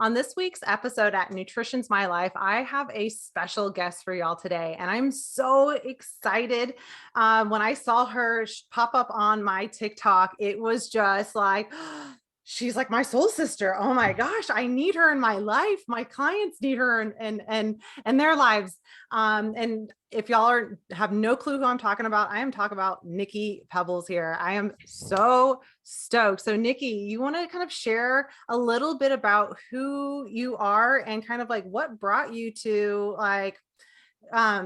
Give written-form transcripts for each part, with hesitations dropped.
On this week's episode at Nutrition's My Life, I have a special guest for y'all today, and I'm so excited. When I saw her pop up on my TikTok, it was just like, she's like my soul sister. Oh my gosh, I need her in my life. My clients need her and their lives. And if have no clue who I'm talking about, I am talking about Nikki Pebbles here. I am so stoked. So Nikki, you want to kind of share a little bit about who you are and kind of like what brought you to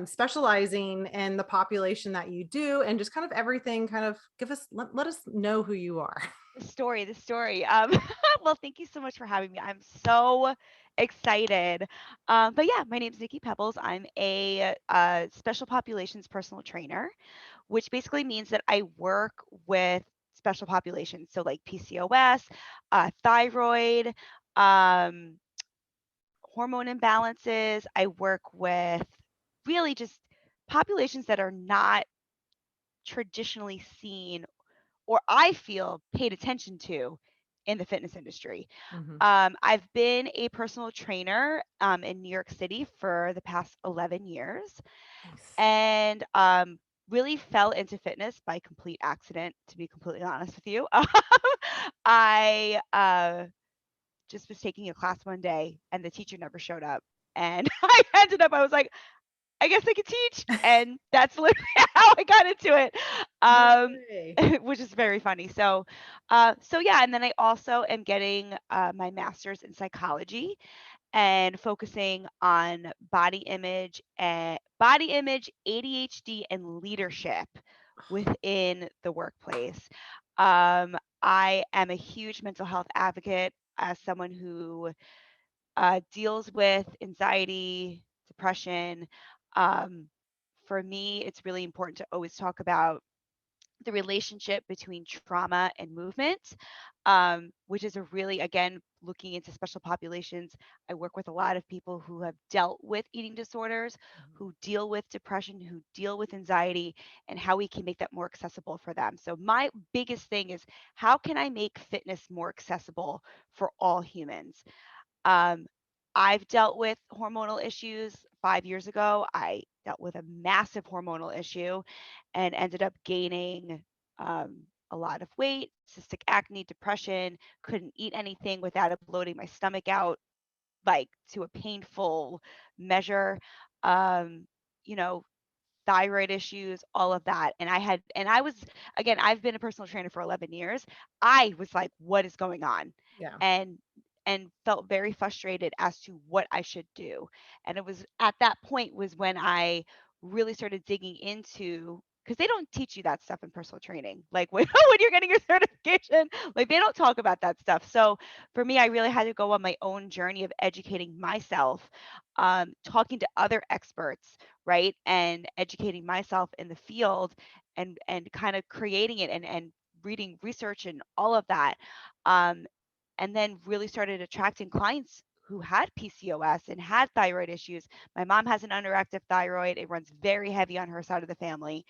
specializing in the population that you do, and just kind of everything, kind of let us know who you are. The story. Well, thank you so much for having me. I'm so excited. But yeah, my name is Nikki Pebbles. I'm a special populations personal trainer, which basically means that I work with special populations. So like PCOS, thyroid, um, hormone imbalances. I work with really just populations that are not traditionally seen or I feel paid attention to in the fitness industry. Mhm. I've been a personal trainer in New York City for the past 11 years Nice. and really fell into fitness by complete accident, to be completely honest with you. I just was taking a class one day and the teacher never showed up. And I was like, I guess I could teach. And that's literally how I got into it, No um, way. which is very funny. So yeah, and then I also am getting my master's in psychology and focusing on body image, ADHD, and leadership within the workplace. I am a huge mental health advocate as someone who deals with anxiety, depression. Um, for me, it's really important to always talk about the relationship between trauma and movement, which is a really, again, looking into special populations. I work with a lot of people who have dealt with eating disorders, Mhm. who deal with depression, who deal with anxiety, and how we can make that more accessible for them. So, my biggest thing is how can I make fitness more accessible for all humans? Um, I've dealt with hormonal issues 5 years ago. I dealt with a massive hormonal issue and ended up gaining a lot of weight, cystic acne, depression, couldn't eat anything without it bloating my stomach out like to a painful measure. Um, you know, thyroid issues, all of that. And I was, again, I've been a personal trainer for 11 years. I was like, what is going on? Yeah. And and felt very frustrated as to what I should do. And it was at that point was when I really started digging into because they don't teach you that stuff in personal training. Like when you're getting your certification, like they don't talk about that stuff. So for me, I really had to go on my own journey of educating myself, talking to other experts, right? And educating myself in the field and kind of creating it and reading research and all of that. Um, and then really started attracting clients who had PCOS and had thyroid issues. My mom has an underactive thyroid. It runs very heavy on her side of the family.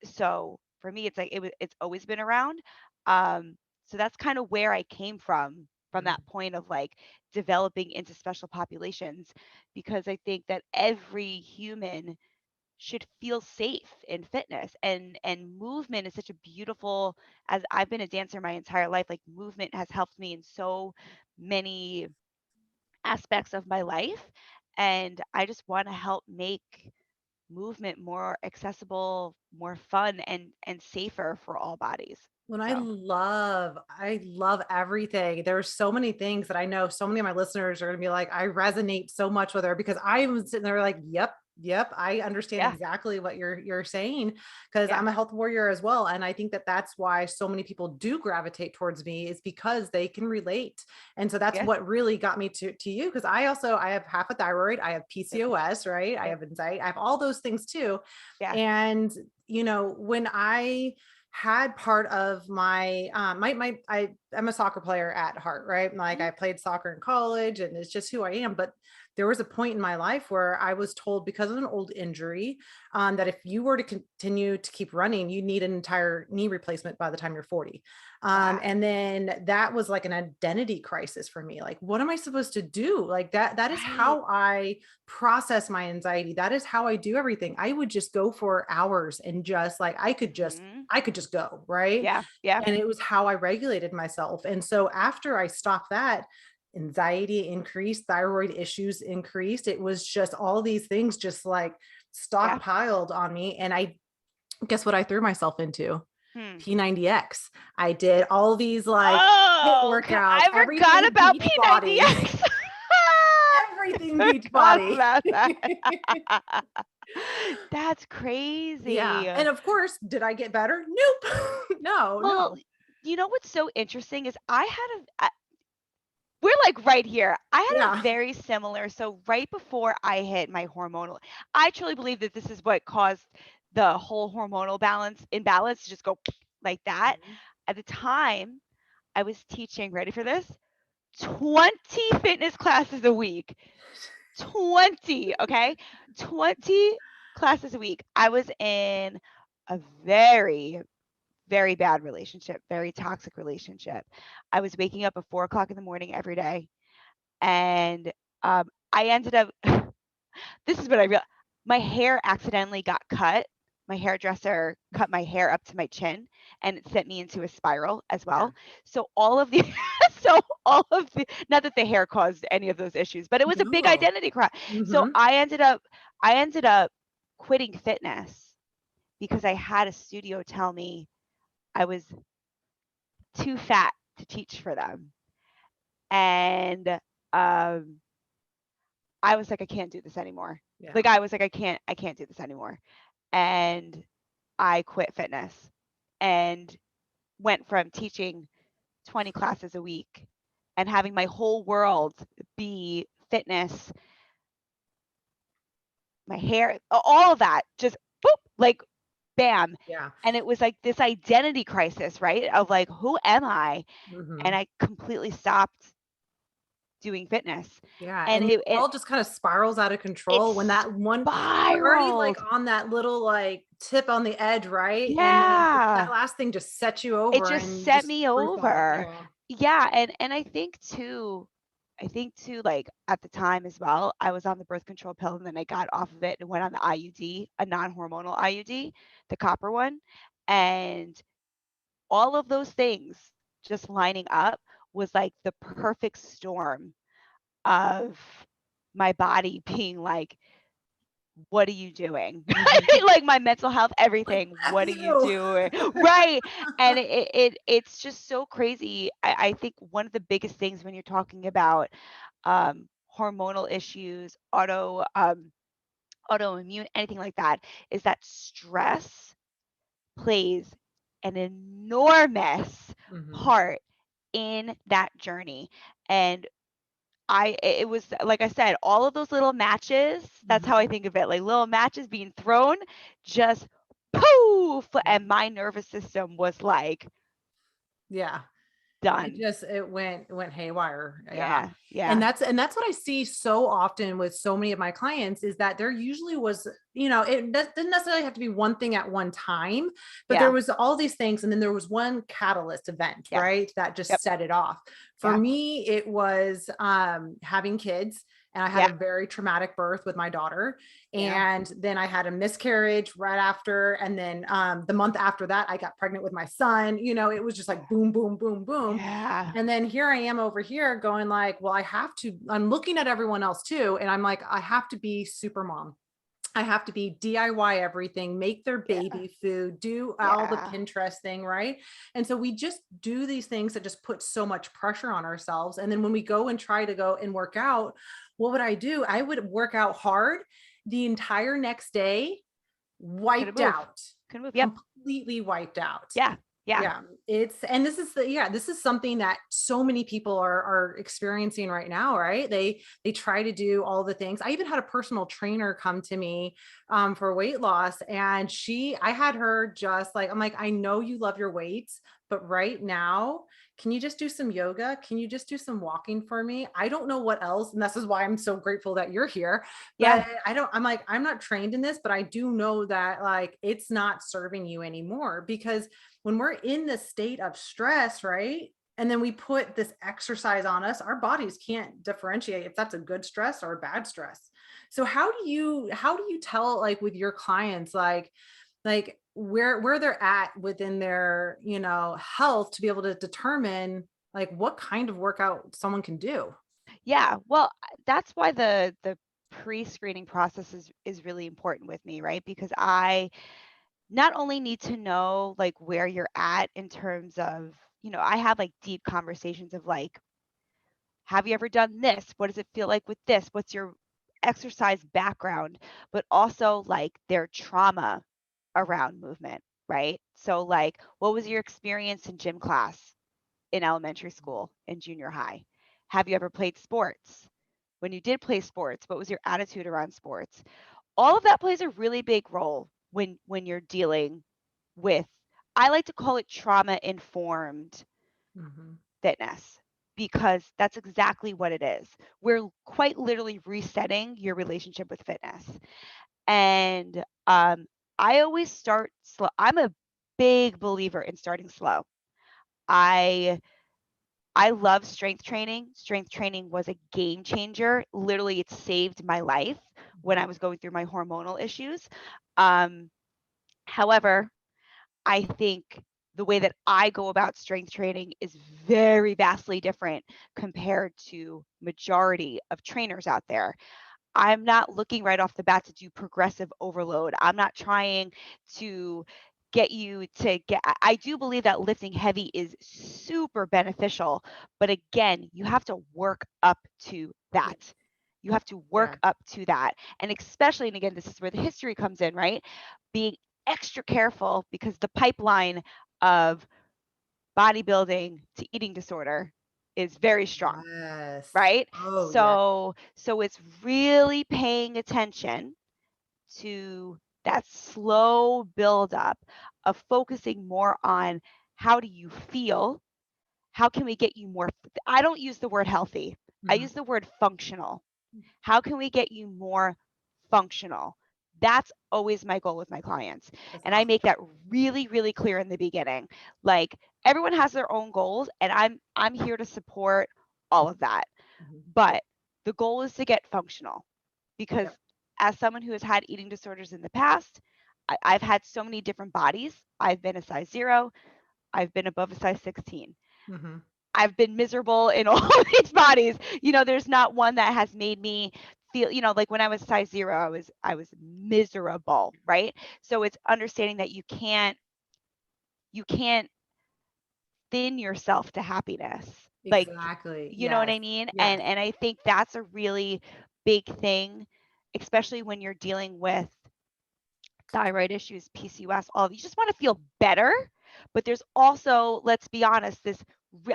So for me, it's like it's always been around. So that's kind of where I came from Mhm. that point of like developing into special populations because I think that every human should feel safe in fitness and movement is such a beautiful as I've been a dancer my entire life like movement has helped me in so many aspects of my life and I just want to help make movement more accessible, more fun and safer for all bodies. When So, I love everything. There's so many things that I know so many of my listeners are going to be like, I resonate so much with her because I was sitting there like, yep, I understand yeah, exactly what you're saying because yeah, I'm a health warrior as well. And I think that that's why so many people do gravitate towards me is because they can relate. And so that's yes, what really got me to you because I have half a thyroid, I have yep, PCOS, right? I yep, have anxiety, I have all those things too. yeah, And when I had part of my I'm a soccer player at heart, right? Like mhm, I played soccer in college and it's just who I am. But there was a point in my life where I was told, because of an old injury, that if you were to continue to keep running, you need an entire knee replacement by the time you're 40. Wow. And then that was like an identity crisis for me. Like, what am I supposed to do? Like that is Right. how I process my anxiety. That is how I do everything. I would just go for hours and just like, Mhm. I could just go, right? Yeah. Yeah. And it was how I regulated myself. And so after I stopped that, anxiety increased, thyroid issues increased. It was just all these things just like Yeah. stockpiled on me. And I guess what I threw myself into? Hmm. P90X. I did all these like HIIT Oh, workouts, I forgot everything about beach body, P90X. everything I beach forgot body. about that. That's crazy. Yeah. And of course, did I get better? Nope. No, Well, no. you know what's so interesting is we're like right here. I had a Yeah. very similar, so right before I hit my hormonal, I truly believe that this is what caused the whole hormonal imbalance to just go like that. Mhm. At the time, I was teaching, ready for this? 20 fitness classes a week. 20, okay? 20 classes a week. I was in a very, very bad relationship, very toxic relationship. I was waking up at 4 o'clock in the morning every day. And I ended up, this is what I realized. My hair accidentally got cut. My hairdresser cut my hair up to my chin and it sent me into a spiral as Yeah. well. So all of the, so all of the, not that the hair caused any of those issues, but it was a big No. identity crisis. So Hmm. I ended up quitting fitness because I had a studio tell me I was too fat to teach for them. And um, I was like, I can't do this anymore. Yeah. Like I was like, I can't do this anymore. And I quit fitness and went from teaching 20 classes a week and having my whole world be fitness, my hair, all of that, just boop, like bam. Yeah. And it was like this identity crisis, right? Of like, who am I? And Hmm. I completely stopped doing fitness. Yeah. And And your world just kind of spirals out of it control when that one, you're already like spiraled. on that little like tip on the edge, right? And then that Yeah. last thing just sets you It over just and you set just me free fall. over. Yeah. Yeah, and I think too, like at the time as well, I was on the birth control pill and then I got off of it and went on the IUD, a non-hormonal IUD, the copper one. And all of those things just lining up was like the perfect storm of my body being like, what are you doing? Mhm. Like my mental health, Like, everything. F What are you you. doing? Right. And it's just so crazy. I think one of the biggest things when you're talking about hormonal issues, autoimmune, anything like that, is that stress plays an enormous Mhm. part in that journey. And it was like I said, all of those little matches, that's how Mhm. I think of it, like little matches being thrown, just poof, Yeah. and my nervous system was like Yeah. done. It went haywire. Yeah. Yeah, yeah, And that's what I see so often with so many of my clients is that there usually was, it doesn't necessarily have to be one thing at one time, but there yeah, was all these things. And then there was one catalyst event, yes, right? That just yep, set it off. For yeah, me, it was having kids. And I had yeah, a very traumatic birth with my daughter. yeah, And then I had a miscarriage right after. And then the month after that, I got pregnant with my son. It was just like boom, boom, boom, boom. yeah, And then here I am over here going like, well, I'm looking at everyone else too. And I'm like, I have to be super mom. I have to be DIY everything, make their yeah, baby food, do all the yeah, Pinterest thing, right? And so we just do these things that just put so much pressure on ourselves. And then when we go and try to go and work out, what would I do? I would work out hard the entire next day, couldn't wiped move, out, couldn't move, yep, completely wiped out. yeah, Yeah. Yeah, and this is something that so many people are experiencing right now, right? They try to do all the things. I even had a personal trainer come to me for weight loss, and I had her just like, I'm like, I know you love your weights, but right now, can you just do some yoga? Can you just do some walking for me? I don't know what else, and this is why I'm so grateful that you're here. Yeah. But I'm like, I'm not trained in this, but I do know that like it's not serving you anymore, because when we're in this state of stress, right? And then we put this exercise on us, our bodies can't differentiate if that's a good stress or a bad stress. So how do you tell, like, with your clients, like where they're at within their, health, to be able to determine like what kind of workout someone can do? Yeah. Well, that's why the pre-screening process is really important with me, right? Because I not only need to know like where you're at in terms of, I have like deep conversations of like, have you ever done this? What does it feel like with this? What's your exercise background? But also like their trauma around movement, right? So like, what was your experience in gym class in elementary school and junior high? Have you ever played sports? When you did play sports, what was your attitude around sports? All of that plays a really big role when you're dealing with, I like to call it trauma informed Mhm. fitness, because that's exactly what it is. We're quite literally resetting your relationship with fitness. And I always start slow. I'm a big believer in starting slow. I I love strength training. Strength training was a game changer. Literally, it saved my life when I Mhm. was going through my hormonal issues. Um, However, I think the way that I go about strength training is very vastly different compared to majority of trainers out there. I'm not looking right off the bat to do progressive overload. I'm not trying to get you to get, I do believe that lifting heavy is super beneficial, but again, you have to work up to Yeah. that. You have to Yeah. work up to that. And especially, and again, this is where the history comes in, right? Being extra careful, because the pipeline of bodybuilding to eating disorder is very strong, Yes. right? Oh, yeah. So it's really paying attention to that slow buildup of focusing more on how do you feel? How can we get you more? I don't use the word healthy. I Mhm. use the word functional. How can we get you more functional? That's always my goal with my clients. That's And I awesome. make that really, really clear in the beginning. Like, everyone has their own goals, and I'm here to support all of that. Mhm. But the goal is to get functional, because Yep. as someone who has had eating disorders in the past, I've had so many different bodies. I've been a size 0, I've been above a size 16. Mhm. I've been miserable in all of these bodies. There's not one that has made me feel, like when I was size 0, I was miserable, right? So it's understanding that you can't thin yourself to happiness. Like, Exactly. you know what Yes. I mean? Yes. And I think that's a really big thing, especially when you're dealing with thyroid issues, PCOS, all of you just want to feel better. But there's also, let's be honest,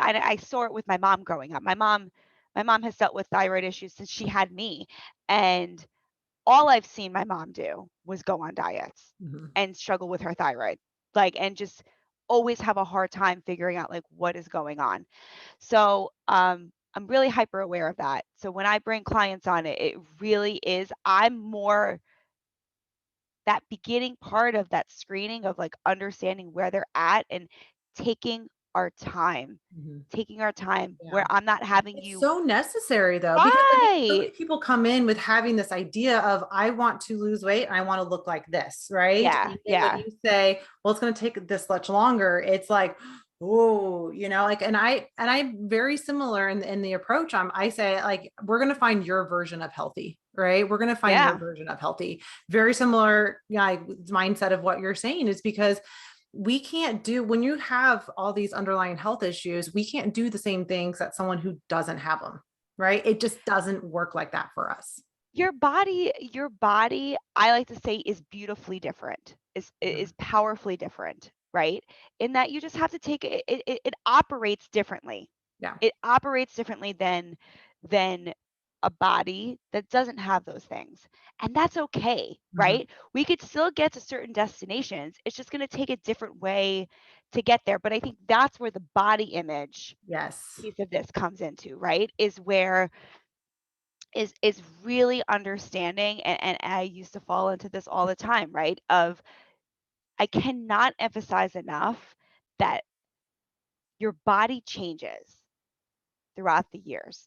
I saw it with my mom growing up. My mom has dealt with thyroid issues since she had me. And all I've seen my mom do was go on diets Mhm. and struggle with her thyroid, like, and just always have a hard time figuring out like what is going on. So I'm really hyper aware of that. So when I bring clients on, it really is, I'm more that beginning part of that screening of like understanding where they're at and taking our time, Mhm. taking our time where Yeah. I'm not having It's you. so necessary though, because I think so Right. many people come in with having this idea of, I want to lose weight and I want to look like this, right? Yeah. And then when Yeah. you say, well, it's going to take this much longer, it's like, oh, like, and I'm very similar in the approach. I say, like, we're going to find your version of healthy, right? We're going to find your Yeah. version of healthy. Very similar, like, mindset of what you're saying, is because we can't do, when you have all these underlying health issues, we can't do the same things that someone who doesn't have them, right? It just doesn't work like that for us. Your body, I like to say, is beautifully different, is Mhm. powerfully different. right? In that you just have to take it, it operates differently. Yeah. It operates differently than a body that doesn't have those things. And that's okay, Mhm. right? We could still get to certain destinations. It's just going to take a different way to get there. But I think that's where the body image Yes. piece of this comes into, right? Is where is really understanding, and I used to fall into this all the time, right? Of I cannot emphasize enough that your body changes throughout the years.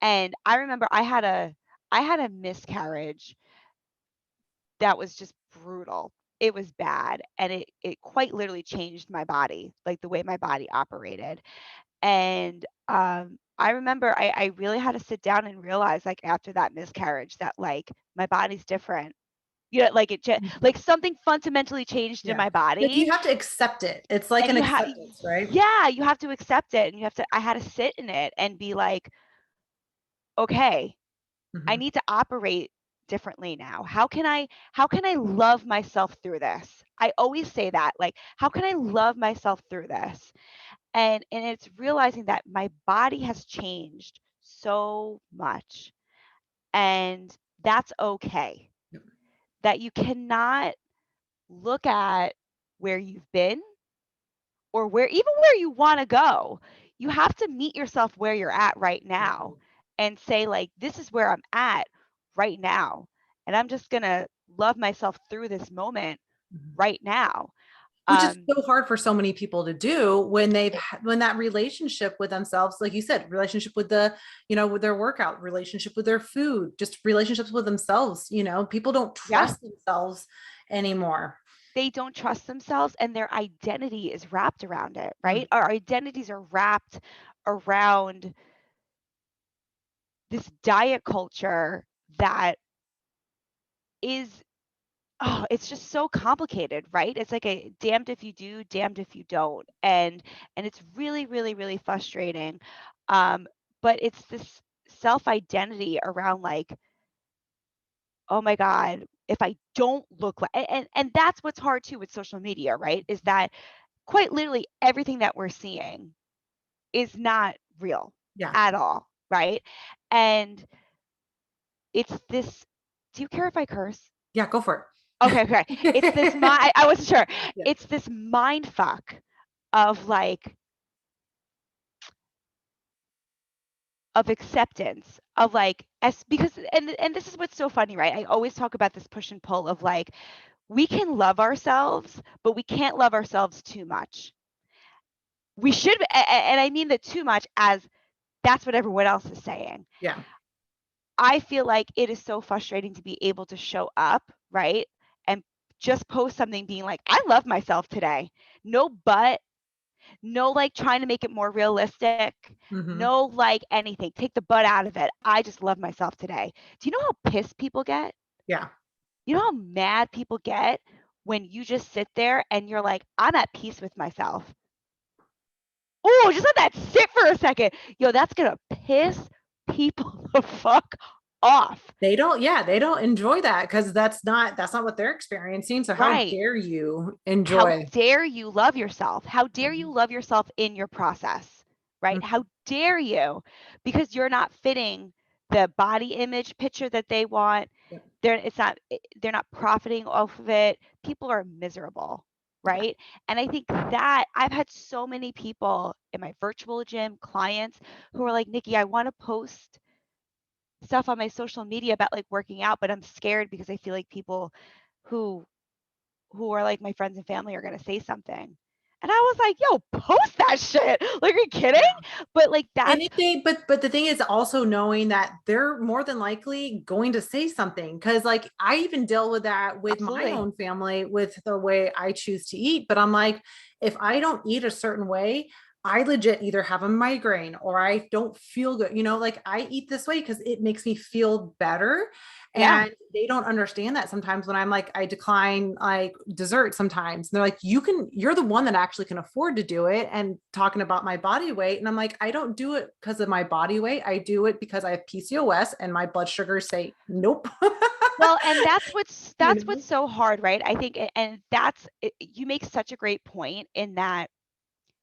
And I remember I had a miscarriage that was just brutal. It was bad, and it quite literally changed my body, like the way my body operated. And I remember I really had to sit down and realize, like, after that miscarriage, that like my body's different. You know, like Mhm. like something fundamentally changed in Yeah. my Like body, you have to accept it. It's like and an acceptance, right? yeah, you have to accept it, and you have to. I had to sit in it and be like, okay, I Mhm. need to operate differently now. How can I love myself through this? I always say that, like, how can I love myself through this? And it's realizing that my body has changed so much, and that's okay. Yep. That you cannot look at where you've been, or where you want to go. You have to meet yourself where you're at right now Exactly. and say, like, this is where I'm at right now, and I'm just going to love myself through this moment Mhm. right now. Which is um so hard for so many people to do when it- when that relationship with themselves, like you said, relationship with the, with their workout, relationship with their food, just relationships with themselves, people don't yeah, trust themselves anymore. they don't trust themselves, and their identity is wrapped around it, right? Mm. Our identities are wrapped around this diet culture that is, oh, it's just so complicated, right? It's like a damned if you do, damned if you don't. And it's really, really, really frustrating. Um, but it's this self-identity around, like, oh my God, if I don't look like, and that's what's hard too with social media, right? Is that quite literally everything that we're seeing is not real Yeah. at all, right? And it's this, do you care if I curse? Yeah. Go for Okay, okay. It's this it. mind, I wasn't sure. Yeah. It's this mind fuck of, like, of acceptance of, like, as because, and this is what's so funny, right? I always talk about this push and pull of, like, we can love ourselves, but we can't love ourselves too much. We should, and I mean the too much as that's what everyone else is saying. Yeah. I feel like it is so frustrating to be able to show up, right? And just post something being like, I love myself today. No but, no, like, trying to make it more realistic. Hmm. No, like, anything. Take the butt out of it. I just love myself today. Do you know how pissed people get? Yeah. You know how mad people get when you just sit there and you're like, I'm at peace with myself. Oh, just let that sit for a second. Yo, that's gonna piss people the fuck off. They don't enjoy that because that's not what they're experiencing. So how Right. dare you How enjoy? dare you love yourself? How dare you Mhm. love yourself in your process, right? How Mhm. dare you? Because you're not fitting the body image picture that they want. Yep. They're not profiting off of it. People are miserable, Yeah. right? And I think that I've had so many people in my virtual gym, clients, who are like, Nikki, I want to post stuff on my social media about, like, working out, but I'm scared because I feel like people who are, like, my friends and family are gonna say something. And I was like, "Yo, post that shit." Like, are you kidding? Yeah. But, like, And that's if they, but the thing is also knowing that they're more than likely going to say something. Cause like I even deal with that with my absolutely. own family with the way I choose to eat. But I'm like, if I don't eat a certain way, I legit either have a migraine or I don't feel good. Like I eat this way because it makes me feel better. Yeah. And they don't understand that sometimes when I'm like, I decline like dessert sometimes. And they're like, you're the one that actually can afford to do it. And talking about my body weight. And I'm like, I don't do it because of my body weight. I do it because I have PCOS and my blood sugars say, nope. Well, and that's what's you that's know? what's so hard, right? I think, and you make such a great point in that,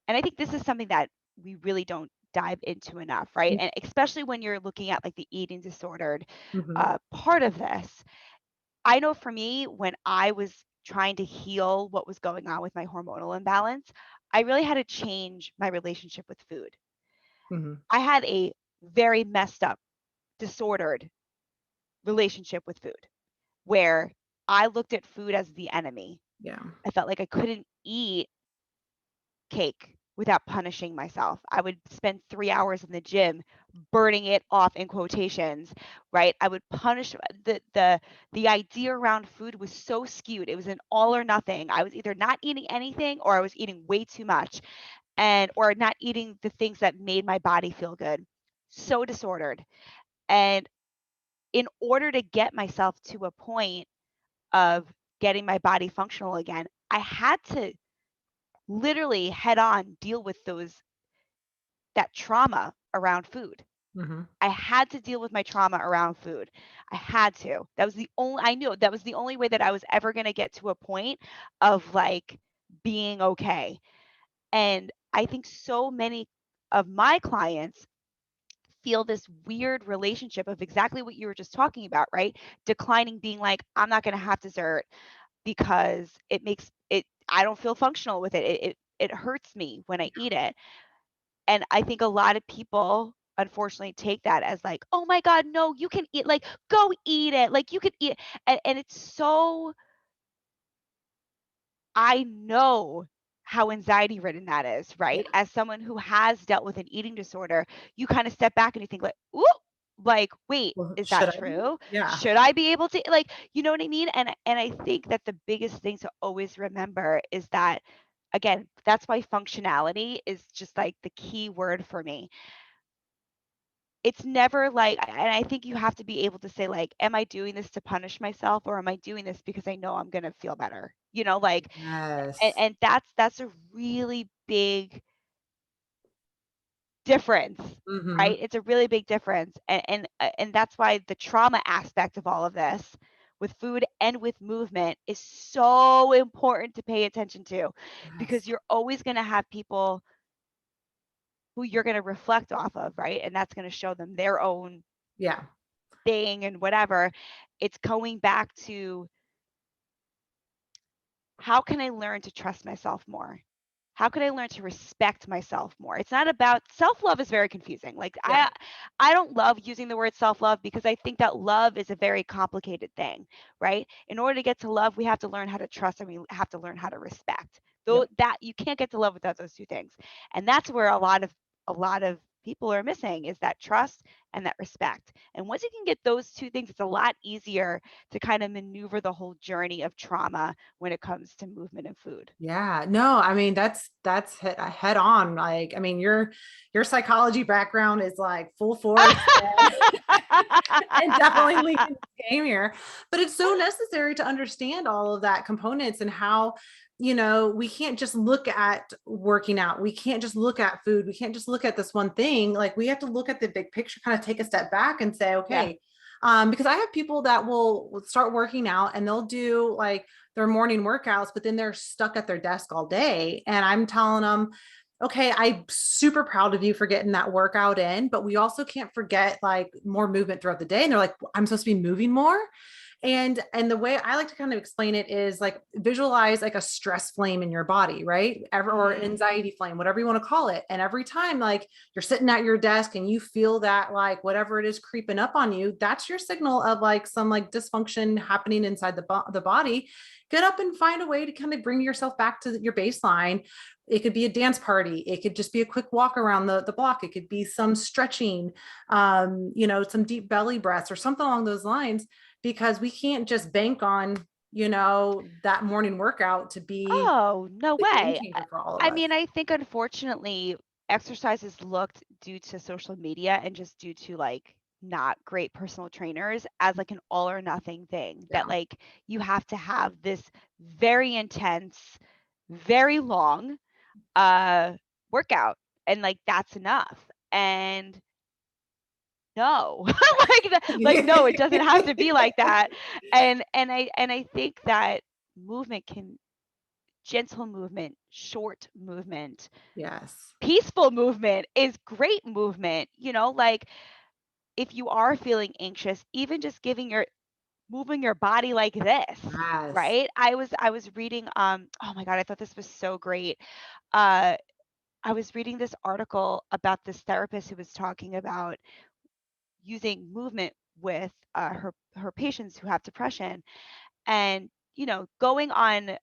and I think this is something that we really don't dive into enough, right? And especially when you're looking at like the eating disordered Mm-hmm. part of this. I know for me, when I was trying to heal what was going on with my hormonal imbalance, I really had to change my relationship with food. Mm-hmm. I had a very messed up, disordered relationship with food where I looked at food as the enemy. Yeah. I felt like I couldn't eat cake without punishing myself. I would spend 3 hours in the gym burning it off in quotations, right? I would punish the idea around food was so skewed. It was an all or nothing. I was either not eating anything or I was eating way too much and or not eating the things that made my body feel good. So disordered. And in order to get myself to a point of getting my body functional again, I had to literally head on deal with that trauma around food. Mm-hmm. I had to deal with my trauma around food. I had to. That was the only I knew that was the only way that I was ever going to get to a point of like being okay. And I think so many of my clients feel this weird relationship of exactly what you were just talking about, right? Declining being like I'm not going to have dessert because it makes it I don't feel functional with it. It hurts me when I eat it. And I think a lot of people unfortunately take that as like, "Oh my god, no, you can eat like go eat it. Like you can eat." And it's so I know how anxiety ridden that is, Yeah. right? As someone who has dealt with an eating disorder, you kind of step back and you think like, "Ooh, like wait, Well, is that should I be? true? Yeah. Should I be able to like, you know what I mean?" And I think that the biggest thing to always remember is that again, that's why functionality is just like the key word for me. It's never like and I think you have to be able to say like, "Am I doing this to punish myself or am I doing this because I know I'm gonna feel better?" You know, like Yes. and that's a really big difference, Mm-hmm. right? It's a really big difference, and that's why the trauma aspect of all of this, with food and with movement, is so important to pay attention to, Yes. because you're always gonna have people who you're gonna reflect off of, right? And that's gonna show them their own Yeah. thing and whatever. It's going back to how can I learn to trust myself more? How can I learn to respect myself more? It's not about self-love is very confusing. Like Yeah. I don't love using the word self-love because I think that love is a very complicated thing, right? In order to get to love, we have to learn how to trust and we have to learn how to respect. Though Yep. that you can't get to love without those two things. And that's where a lot of people are missing is that trust and that respect. And once you can get those two things, it's a lot easier to kind of maneuver the whole journey of trauma when it comes to movement and food. Yeah. No, I mean that's head on. Like, I mean, your psychology background is like full force and definitely leading the game here. But it's so necessary to understand all of that components and how, we can't just look at working out. We can't just look at food. We can't just look at this one thing. Like we have to look at the big picture, kind of take a step back and say, Yeah. okay, because I have people that will start working out and they'll do like their morning workouts, but then they're stuck at their desk all day. And I'm telling them, okay, I'm super proud of you for getting that workout in, but we also can't forget like more movement throughout the day. And they're like, I'm supposed to be moving more. And the way I like to kind of explain it is like visualize like a stress flame in your body, right? Or Mhm. anxiety flame, whatever you want to call it. And every time like you're sitting at your desk and you feel that like whatever it is creeping up on you, that's your signal of like some like dysfunction happening inside the body. Get up and find a way to kind of bring yourself back to your baseline. It could be a dance party. It could just be a quick walk around the block. It could be some stretching, some deep belly breaths or something along those lines, because we can't just bank on, that morning workout to be Oh, no the game way. changer for all of I us. mean, I think unfortunately, exercise is looked due to social media and just due to like not great personal trainers as like an all or nothing thing, that Yeah. like you have to have this very intense, very long workout, and like that's enough. And no, like no, it doesn't have to be like that. And I think that movement can gentle movement, short movement, Yes. peaceful movement is great movement, like if you are feeling anxious, even just moving your body like this, Yes. right? I was reading, oh my God, I thought this was so great. Uh I was reading this article about this therapist who was talking about using movement with her patients who have depression, and going on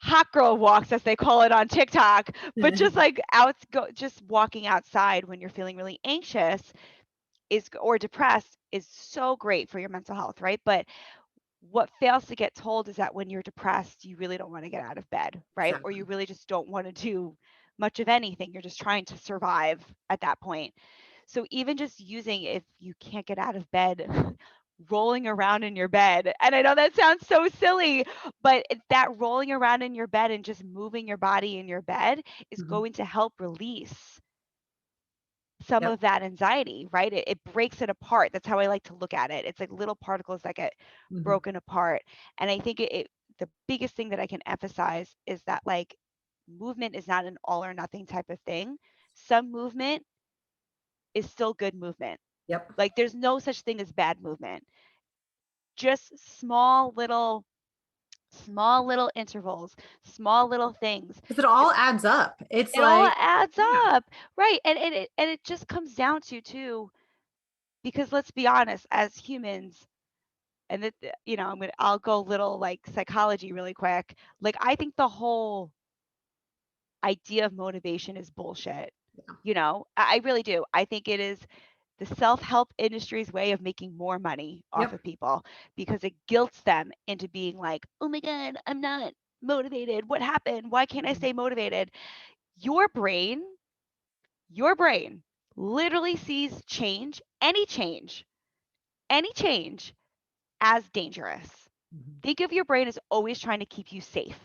hot girl walks, as they call it on TikTok, but just like just walking outside when you're feeling really anxious is or depressed is so great for your mental health, right? But what fails to get told is that when you're depressed, you really don't want to get out of bed, right? Or you Exactly. really just don't want to do much of anything. You're just trying to survive at that point. So even just using, if you can't get out of bed, rolling around in your bed. And I know that sounds so silly, but that rolling around in your bed and just moving your body in your bed is Mhm. going to help release some Yep. of that anxiety, right? It breaks it apart. That's how I like to look at it. It's like little particles that get Mhm. broken apart. And I think the biggest thing that I can emphasize is that like movement is not an all or nothing type of thing. Some movement is still good movement. Yep. Like there's no such thing as bad movement. Just small little intervals, small little things. Because it all adds up. It's It all like, adds yeah. up, right? And it just comes down to too, because let's be honest, as humans, and that I'll go a little like psychology really quick. Like I think the whole idea of motivation is bullshit. Yeah. I really do. I think it is the self-help industry's way of making more money off Yep. of people, because it guilts them into being like, oh my God, I'm not motivated. What happened? Why can't I Mhm. stay motivated? Your brain, your brain literally sees any change as dangerous. Mhm. Think of your brain as always trying to keep you safe,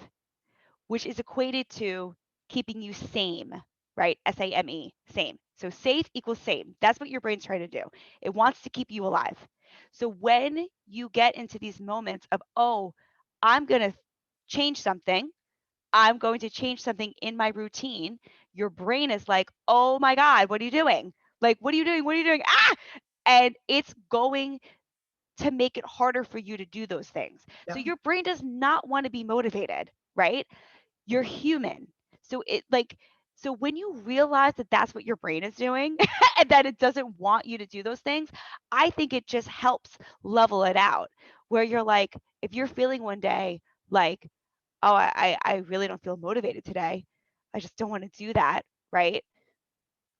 which is equated to keeping you sane, right? SAME, same. So safe equals same. That's what your brain's trying to do. It wants to keep you alive. So when you get into these moments of, oh, I'm going to change something, I'm going to change something in my routine, your brain is like, oh my God, what are you doing? Like, what are you doing? What are you doing? Ah! And it's going to make it harder for you to do those things. So Yep. your brain does not want to be motivated, right? You're human. So so when you realize that that's what your brain is doing and that it doesn't want you to do those things, I think it just helps level it out, where you're like, if you're feeling one day like, oh, I really don't feel motivated today, I just don't want to do that, right?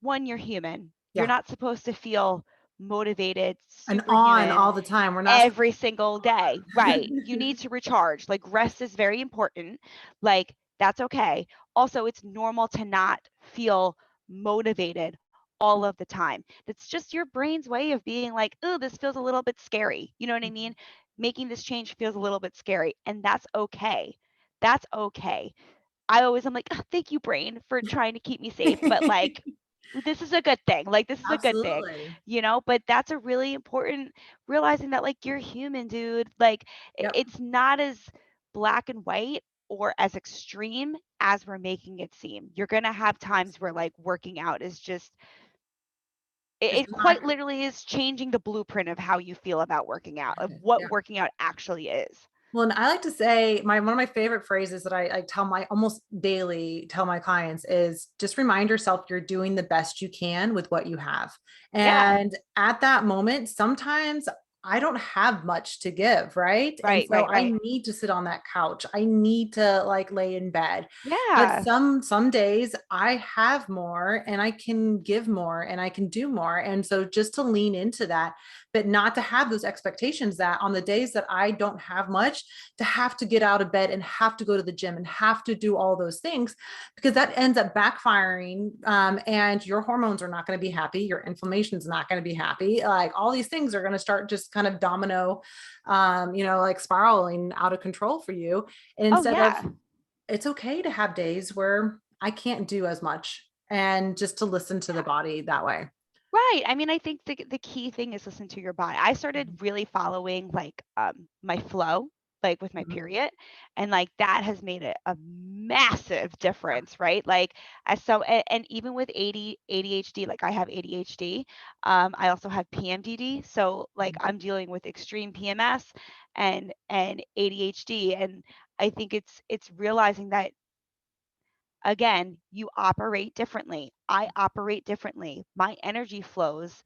One, you're human. You're Yeah. not supposed to feel motivated, And on superhuman all the time. We're not every single day, right? You supposed. need to recharge. Like rest is very important. Like that's okay. Also, it's normal to not feel motivated all of the time. That's just your brain's way of being like, oh, this feels a little bit scary. You know what I mean? Making this change feels a little bit scary, and that's okay. That's okay. I'm like, "Ugh, thank you, brain, for trying to keep me safe, but like this is a good thing. Like this is a good thing, Absolutely. but that's a really important realizing that like you're human, dude. Like Yep. it's not as black and white or as extreme as we're making it seem. You're going to have times where like working out is just It's it not quite literally is changing the blueprint of how you feel about working out, of good. what Yeah. working out actually is. Well, and I like to say one of my favorite phrases that I tell my almost daily tell my clients is just remind yourself you're doing the best you can with what you have. Yeah. And at that moment, sometimes I don't have much to give, right? And Right, so right, I right. need to sit on that couch. I need to like lay in bed. But Yeah. some days I have more and I can give more and I can do more. And so just to lean into that, but not to have those expectations that on the days that I don't have much, to have to get out of bed and have to go to the gym and have to do all those things, because that ends up backfiring. And your hormones are not going to be happy. Your inflammation is not going to be happy. Like all these things are going to start just kind of domino, like spiraling out of control for you. And Oh instead of, yeah. it's okay to have days where I can't do as much, and just to listen to the body that way. Right. I mean, I think the key thing is listen to your body. I started Mhm. really following like my flow, like with my Mhm. period, and like that has made a massive difference, right? Like as so and even with ADHD, like I have ADHD, I also have PMDD, so like Mhm. I'm dealing with extreme PMS and ADHD, and I think it's realizing that again, you operate differently. I operate differently. My energy flows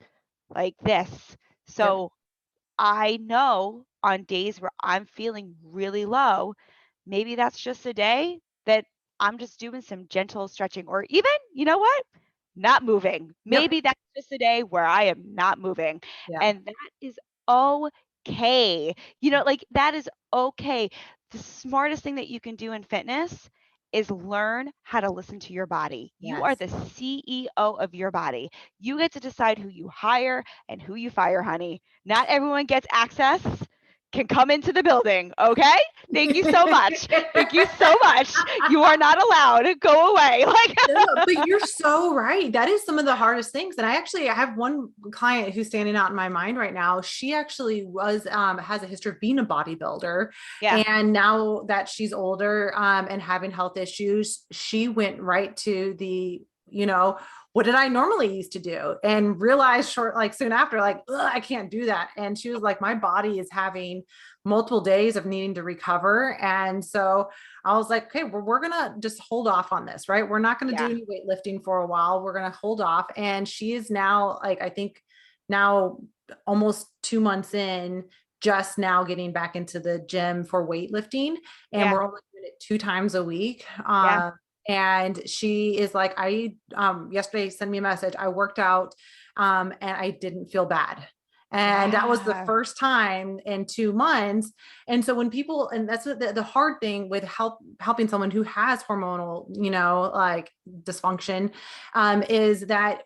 like this. Yep. So I know on days where I'm feeling really low, maybe that's just a day that I'm just doing some gentle stretching, or even, you know what? Not moving. Yep. Maybe that's just a day where I am not moving. Yeah. And that is okay. Like that is okay. The smartest thing that you can do in fitness is learn how to listen to your body. You are Yes. the CEO of your body. You get to decide who you hire and who you fire, honey. Not everyone gets access, can come into the building, okay? Thank you so much. Thank you so much. You are not allowed. Go away. Like No, but you're so right. That is some of the hardest things. And I have one client who's standing out in my mind right now. She actually was has a history of being a bodybuilder. yeah, And now that she's older and having health issues, she went right to the, what did I normally used to do? And realized like soon after, like, I can't do that. And she was like, my body is having multiple days of needing to recover. And so I was like, okay, we're going to just hold off on this, right? We're not going to do yeah, any weightlifting for a while. We're going to hold off. And she is now, like, I think now almost 2 months in, just now getting back into the gym for weightlifting. And yeah, we're only doing it 2 times a week. yeah, And she is like, yesterday sent me a message. I worked out and I didn't feel bad. And that was the yeah, first time in 2 months. And so when people, and that's what the hard thing with helping someone who has hormonal, like dysfunction, is that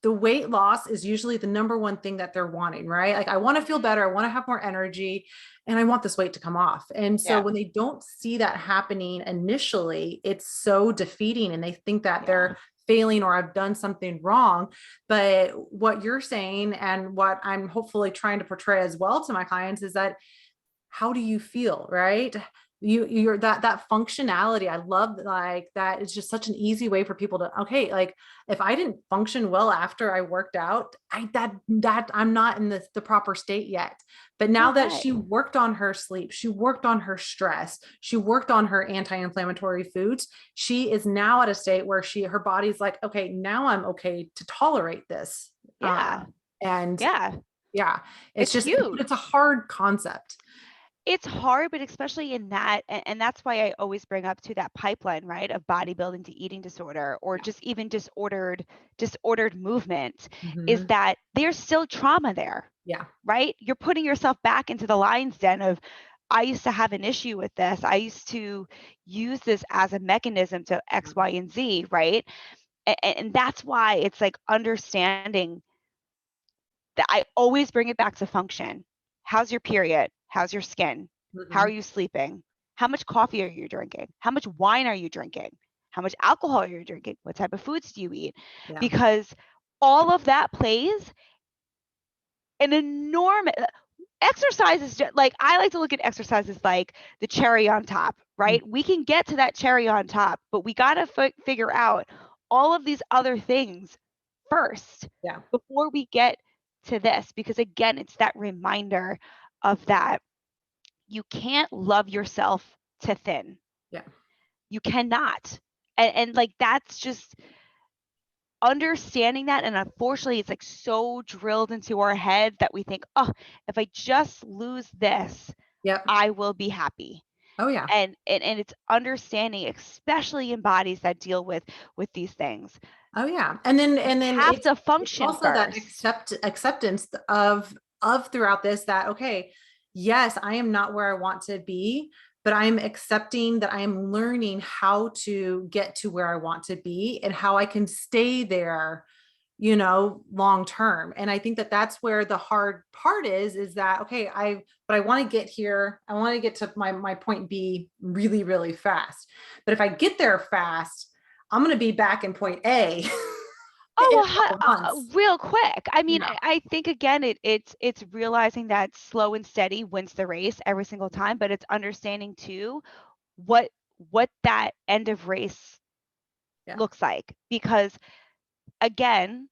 the weight loss is usually the number one thing that they're wanting, right? Like, I want to feel better. I want to have more energy and I want this weight to come off. And so yeah, when they don't see that happening initially, it's so defeating and they think that yeah, they're failing or I've done something wrong. But what you're saying and what I'm hopefully trying to portray as well to my clients is that, how do you feel, right? You're that functionality. I love, like, that is just such an easy way for people to, okay, like, if I didn't function well after I worked out, that I'm not in the proper state yet. But now that right. she worked on her sleep, she worked on her stress, she worked on her anti-inflammatory foods, she is now at a state where her body's like, okay, now I'm okay to tolerate this. Yeah, And yeah. yeah, it's It's just, huge. it's a hard concept. It's hard, but especially in that, and that's why I always bring up to that pipeline, right, of bodybuilding to eating disorder, or Yeah. just even disordered movement, is Mhm. that there's still trauma there, Yeah. right? You're putting yourself back into the lion's den of, I used to have an issue with this. I used to use this as a mechanism to X, Y, and Z, right? And that's why it's like understanding that I always bring it back to function. How's your period? How's your skin? How are Mhm. you sleeping? How much coffee are you drinking? How much wine are you drinking? How much alcohol are you drinking? What type of foods do you eat? Yeah. Because all of that plays an enormous exercises. Like I like to look at exercises like the cherry on top, Mm. right? We can get to that cherry on top, but we got to figure out all of these other things first Yeah. before we get to this, because again, it's that reminder of that you can't love yourself to thin. Yeah. You cannot. And like that's just understanding that, and unfortunately it's like so drilled into our head that we think, oh, if I just lose this, Yep. I will be happy. Oh yeah. And it's understanding, especially in bodies that deal with these things. Oh yeah. And then Have to it's function also that first. acceptance of throughout this, that okay, yes, I am not where I want to be, but I'm accepting that I am learning how to get to where I want to be and how I can stay there, long term. And I think that that's where the hard part is that okay, but I want to get here, I want to get to my point B really really fast, but if I get there fast, I'm going to be back in point A in a Oh, couple months. real quick. I mean, Yeah. I think again, it's realizing that slow and steady wins the race every single time, but it's understanding too what that end of race Yeah. looks like, because again,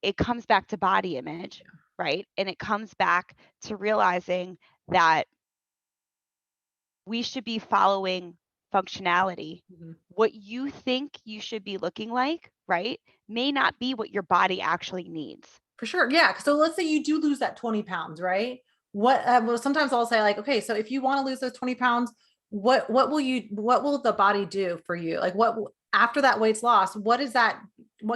it comes back to body image, right? And it comes back to realizing that we should be following functionality. Mhm. What you think you should be looking like, right, may not be what your body actually needs. For sure. Yeah. So let's say you do lose that 20 pounds, right? Well, sometimes I'll say like, okay, so if you want to lose those 20 pounds, what will the body do for you? Like after that weight's lost, what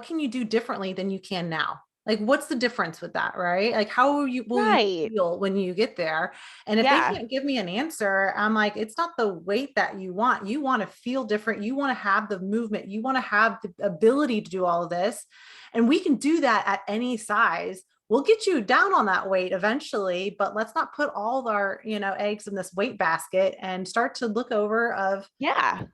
can you do differently than you can now? Like, what's the difference with that, right? Like, how will you Right. feel when you get there? And if they Yeah. can't give me an answer, I'm like, it's not the weight that you want. You want to feel different. You want to have the movement. You want to have the ability to do all of this. And we can do that at any size. We'll get you down on that weight eventually, but let's not put all of our, eggs in this weight basket and start to look over of Yeah.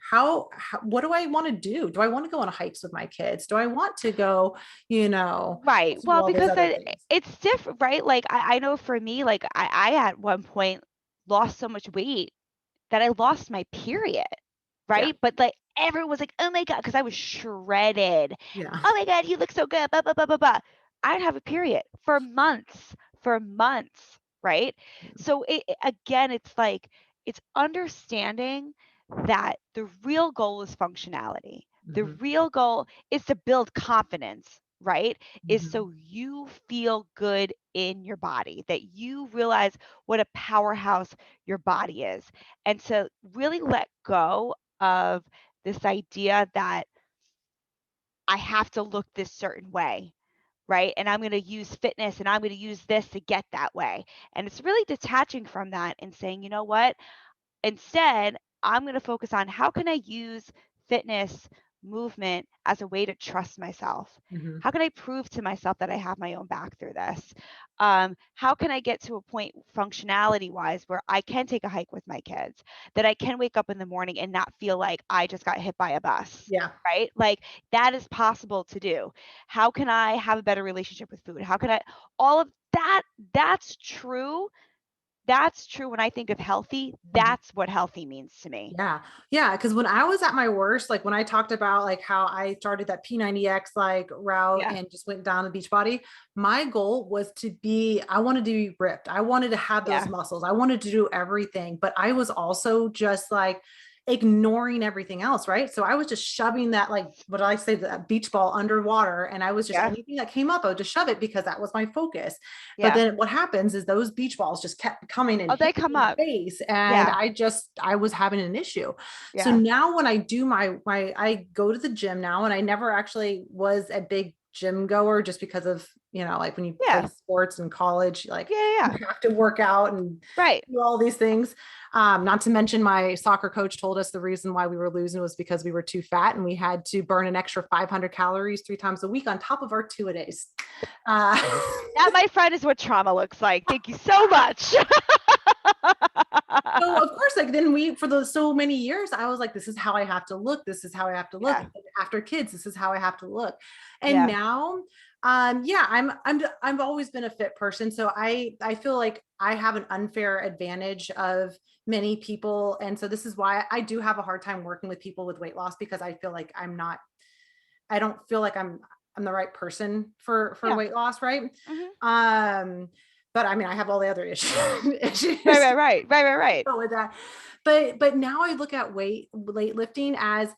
what do I want to do? Do I want to go on hikes with my kids? Do I want to go, Right. do Well, all those because other things? it's different, right? Like I know for me, like I at one point lost so much weight that I lost my period, Yeah. right? But like everyone was like, "Oh my God," because I was shredded. Yeah. "Oh my God, you look so good." Blah blah blah blah blah. I'd have a period for months, right? So again, it's like it's understanding that the real goal is functionality. The Mhm. real goal is to build confidence, right? Is Mhm. so you feel good in your body, that you realize what a powerhouse your body is, and to really let go of this idea that I have to look this certain way, right? And I'm going to use fitness and I'm going to use this to get that way. And it's really detaching from that and saying, you know what? Instead, I'm going to focus on how can I use fitness, movement as a way to trust myself? Mhm. How can I prove to myself that I have my own back through this? How can I get to a point functionality wise where I can take a hike with my kids, that I can wake up in the morning and not feel like I just got hit by a bus? Yeah. Right? Like that is possible to do. How can I have a better relationship with food? How can I, all of that, that's true, that's true when I think of healthy, Mhm. that's what healthy means to me. Yeah. Yeah. Cause when I was at my worst, like when I talked about like how I started that P90X like route Yeah. and just went down the beach body, my goal was I wanted to be ripped. I wanted to have those Yeah. muscles. I wanted to do everything, but I was also just like ignoring everything else. Right. So I was just shoving that, like, what I say, that beach ball underwater. And I was just Yeah. anything that came up, I would just shove it because that was my focus. But Yeah. then what happens is those beach balls just kept coming and Oh, they hitting come me in the up. face. And Yeah. I was having an issue. So Yeah. now when I do I go to the gym now, and I never actually was a big gym goer just because of, like when you play Yeah. sports in college, like Yeah. Yeah. you have to work out and Right. do all these things. Not to mention my soccer coach told us the reason why we were losing was because we were too fat and we had to burn an extra 500 calories 3 times a week on top of our 2-a-days. Uh, That, my friend, is what trauma looks like. Thank you so much. so of course, like then for those so many years, I was like, this is how I have to look. This is how I have to look. Yeah. After kids, this is how I have to look. And Yeah. now, yeah, I've always been a fit person. So I feel like I have an unfair advantage of many people. And so this is why I do have a hard time working with people with weight loss, because I feel like I don't feel like I'm the right person for Yeah. weight loss, right? Hmm. Um, but I mean, I have all the other issues Right. issues Right. Right. Right. Right. Right. with that. But now I look at weightlifting as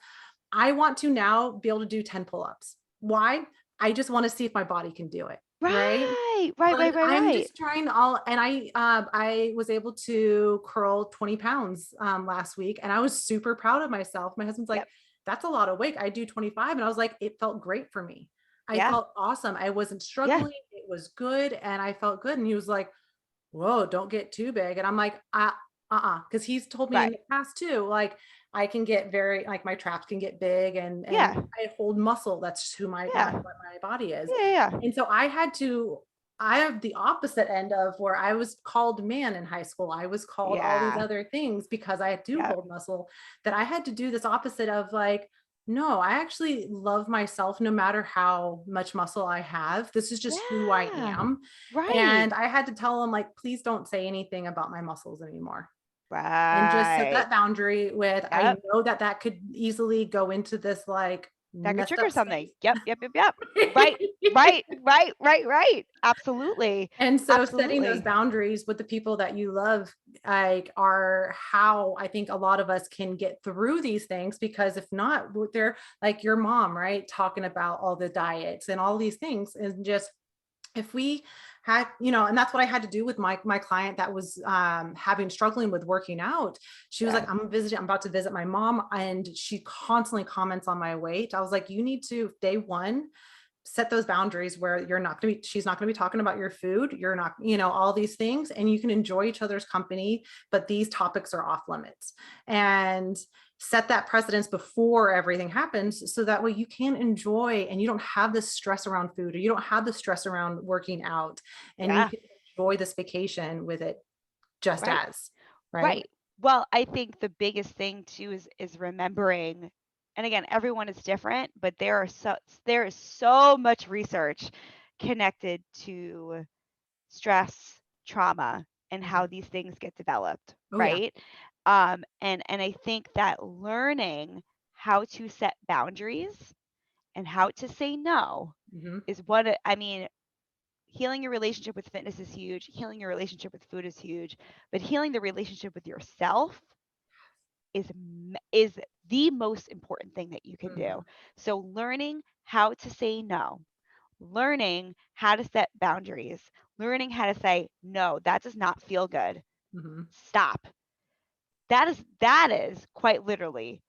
I want to now be able to do 10 pull-ups. Why? I just want to see if my body can do it. Right. Right, right, Like, right, right, I'm right. just trying all, and I was able to curl 20 pounds last week, and I was super proud of myself. My husband's like, Yep. that's a lot of weight. I do 25. And I was like, it felt great for me. I Yeah. felt awesome. I wasn't Yeah. struggling. It was good. And I felt good. And he was like, whoa, don't get too big. And I'm like, because he's told me in Right. the past too, like I can get very, like my traps can get big, and Yeah. I hold muscle. That's who Yeah. what my body is. Yeah, yeah. And so I have the opposite end of where I was called man in high school. I was called all these Yeah. other things because I do Yep. hold muscle, that I had to do this opposite of like, no, I actually love myself no matter how much muscle I have. This is just who I Yeah. am. Right. And I had to tell him, like, please don't say anything about my muscles anymore. And just set Right. that boundary with, I Yep. know that that could easily go into this like That could messed trigger up something. space. Yep, yep, yep, yep. Right, right, right, right, right. Absolutely. And so setting those Absolutely. boundaries with the people that you love, like, are how I think a lot of us can get through these things, because if not, they're like your mom, right? Talking about all the diets and all these things, and just, if we had, and that's what I had to do with my client that was struggling with working out. She was Yeah. like, I'm about to visit my mom, and she constantly comments on my weight. I was like, you need to, day one, set those boundaries where she's not going to be talking about your food. You're not, all these things, and you can enjoy each other's company, but these topics are off limits. And set that precedence before everything happens, so that way you can enjoy, and you don't have this stress around food, or you don't have the stress around working out, and you Yeah. can enjoy this vacation with it, just Right. as, right. Right. Well, I think the biggest thing too is remembering, and again, everyone is different, but there is so much research connected to stress, trauma, and how Mhm. these things get developed, Oh yeah. right? And I think that learning how to set boundaries and how to say no Hmm. is I mean, healing your relationship with fitness is huge, healing your relationship with food is huge, but healing the relationship with yourself is the most important thing that you can do. Hmm. So learning how to say no, learning how to set boundaries, learning how to say no, that does not feel good. Hmm. Stop. That is quite literally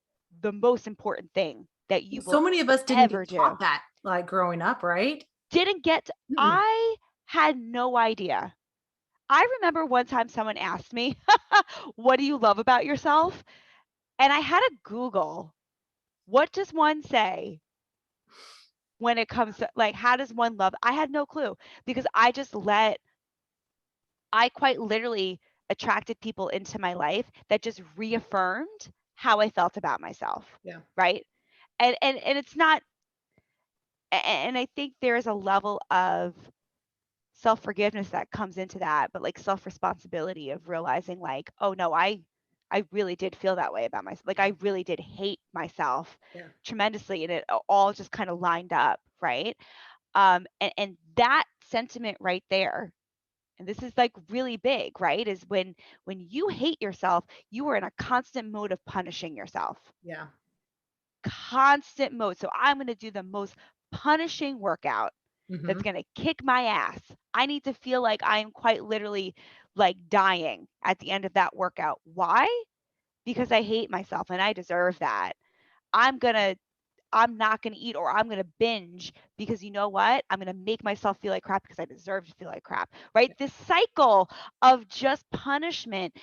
the most important thing that you So will many of us didn't ever get do. taught that, like, growing up, right. Didn't get Mm-mm. I had no idea. I remember one time someone asked me, "What do you love about yourself?" And I had to Google, what does one say when it comes to like how does one love? I had no clue because I quite literally attracted people into my life that just reaffirmed how I felt about myself, Yeah. right? And it's not and I think there is a level of self-forgiveness that comes into that, but like self-responsibility of realizing like, oh no, I really did feel that way about myself. Like I really did hate myself Yeah. tremendously and it all just kind of lined up, right? And that sentiment right there, and this is like really big, right? Is when you hate yourself, you are in a constant mode of punishing yourself. Yeah. Constant mode. So I'm going to do the most punishing workout that's Hmm. going to kick my ass. I need to feel like I am quite literally like dying at the end of that workout. Why? Because I hate myself and I deserve that. I'm going to I'm not going to eat or I'm going to binge because you know what? I'm going to make myself feel like crap because I deserve to feel like crap, right? This cycle of just punishment.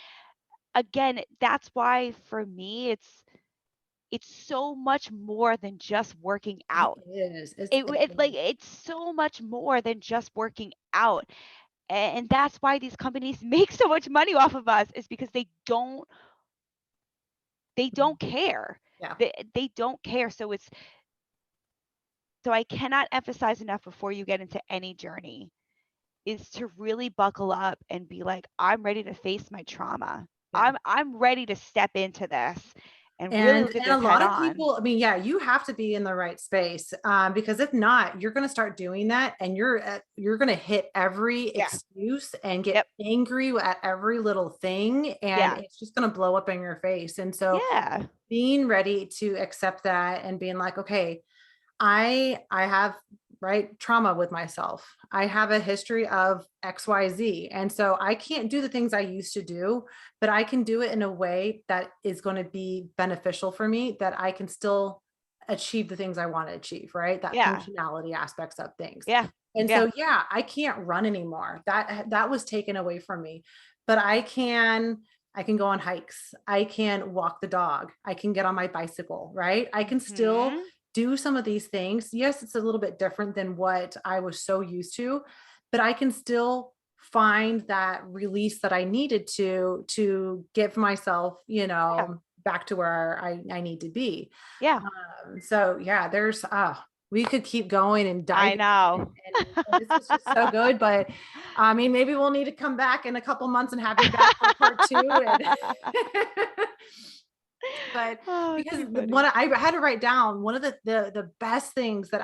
Again, that's why for me it's so much more than just working It out. is. It's like it's so much more than just working out. And that's why these companies make so much money off of us is because they don't care. Yeah. They don't care. So I cannot emphasize enough before you get into any journey is to really buckle up and be like, I'm ready to face my trauma. Yeah. I'm ready to step into this and really And look at a this lot head of on. people, I mean, yeah, you have to be in the right space, because if not, you're going to start doing that, and you're going to hit every Yeah. excuse and get Yep. angry at every little thing, and Yeah. it's just going to blow up in your face. And so Yeah. being ready to accept that and being like, okay, I have right, trauma with myself. I have a history of XYZ. And so I can't do the things I used to do, but I can do it in a way that is going to be beneficial for me, that I can still achieve the things I want to achieve, right? That Yeah. functionality aspects of things. Yeah. And Yeah. so, yeah, I can't run anymore. That was taken away from me, but I can go on hikes. I can walk the dog. I can get on my bicycle, right? I can still Mhm. do some of these things. Yes, it's a little bit different than what I was so used to, but I can still find that release that I needed to give myself, Yeah. back to where I need to be. Yeah. So yeah, we could keep going and I dive in, know. and this was just so good. But I mean, maybe we'll need to come back in a couple months and have you back for part two. And but Oh, because too one, funny. I had to write down one of the best things that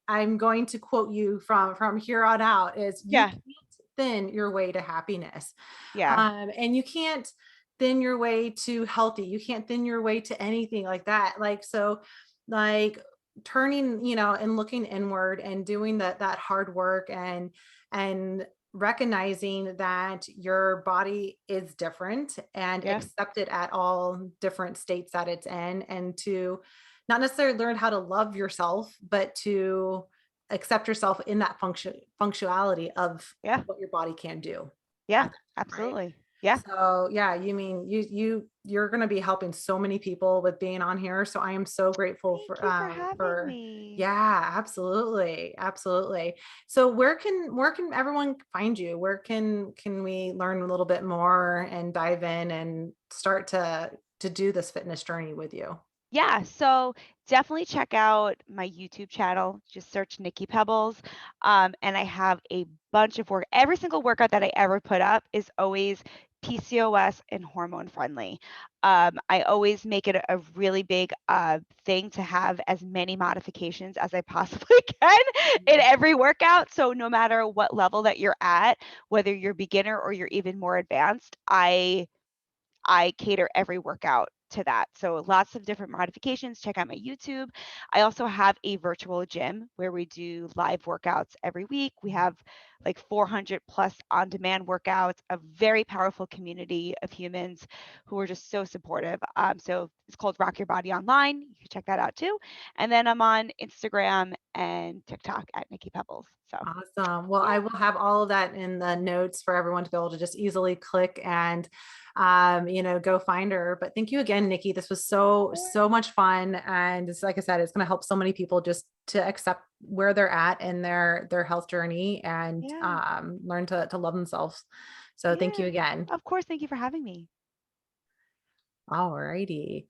I'm going to quote you from here on out is, you Yeah. can't thin your way to happiness. Yeah. And you can't thin your way to healthy. You can't thin your way to anything like that. Like, so, like, turning, and looking inward and doing that hard work, and recognizing that your body is different, and Yeah. accept it at all different states that it's in, and to not necessarily learn how to love yourself, but to accept yourself in that functionality of Yeah. what your body can do Yeah. at that time, right? Absolutely. Yeah. So yeah, you mean you're going to be helping so many people with being on here. So I am so grateful Thank you for having for me. yeah, absolutely. Absolutely. So where can everyone find you? Where can we learn a little bit more and dive in and start to do this fitness journey with you? Yeah, so definitely check out my YouTube channel. Just search Nikki Pebbles. And I have a bunch of work. Every single workout that I ever put up is always PCOS and hormone friendly. I always make it a really big thing to have as many modifications as I possibly can in Mhm. every workout. So no matter what level that you're at, whether you're beginner or you're even more advanced, I cater every workout to that. So lots of different modifications. Check out my YouTube. I also have a virtual gym where we do live workouts every week. We have like 400 plus on demand workouts, a very powerful community of humans who are just so supportive. So it's called Rock Your Body Online. You can check that out too. And then I'm on Instagram and TikTok at Nikki Pebbles. So Awesome. Well, yeah, I will have all of that in the notes for everyone to be able to just easily click and, go find her. But thank you again, Nikki. This was so much fun. And it's, like I said, it's going to help so many people just to accept where they're at in their health journey, and yeah, learn to love themselves. So thank yeah. you again. Of course. Thank you for having me. All righty.